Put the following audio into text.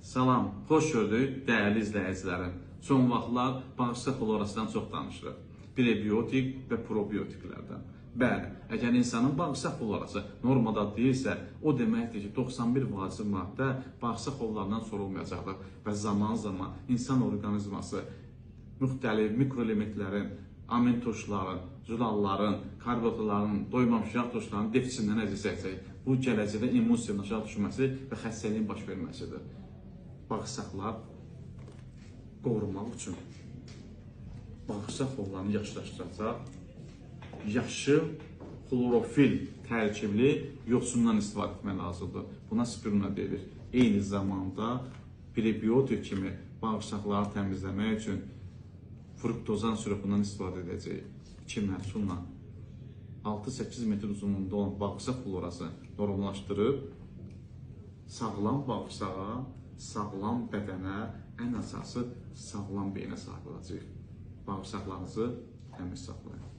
Salam, xoş gördük dəyərli izləyicilərim. Son vaxtlar bağırsaq florasından çox danışırıq. Prebiotik və probiotiklərdən. Bəli, əgər insanın bağırsaq florası normada deyilsə, o deməkdir ki, 91 vacib maddə bağırsaq florasından sorulmayacaqdır və zaman-zaman insan orqanizması müxtəlif mikroelementlərin, aminturşların, zülalların, karbohidratların, doymamış yağ turşularının defisindən əziz çəkəcək. Bu gələcəkdə immun sisteminin aşağı düşməsi və xəstəliyin baş verməsidir. Bağırsaqlar qorumaq üçün bağırsaq florasını yaxşılaşdıracaq yaşıl xlorofil tərkibli yosundan istifadə etmək lazımdır. Buna spirulina deyilir. Eyni zamanda prebiotik kimi bağırsaqları təmizləmək üçün fruktozan siropundan istifadə edəcək. İki məhsulla 6-8 metr uzunluğunda olan bağırsaq florası normallaşdırıb sağlam bağırsağa, sağlam bədənə, ən əsası sağlam beyinə sahib olacaq. Bağırsaqlarınızı təmiz saxlayın.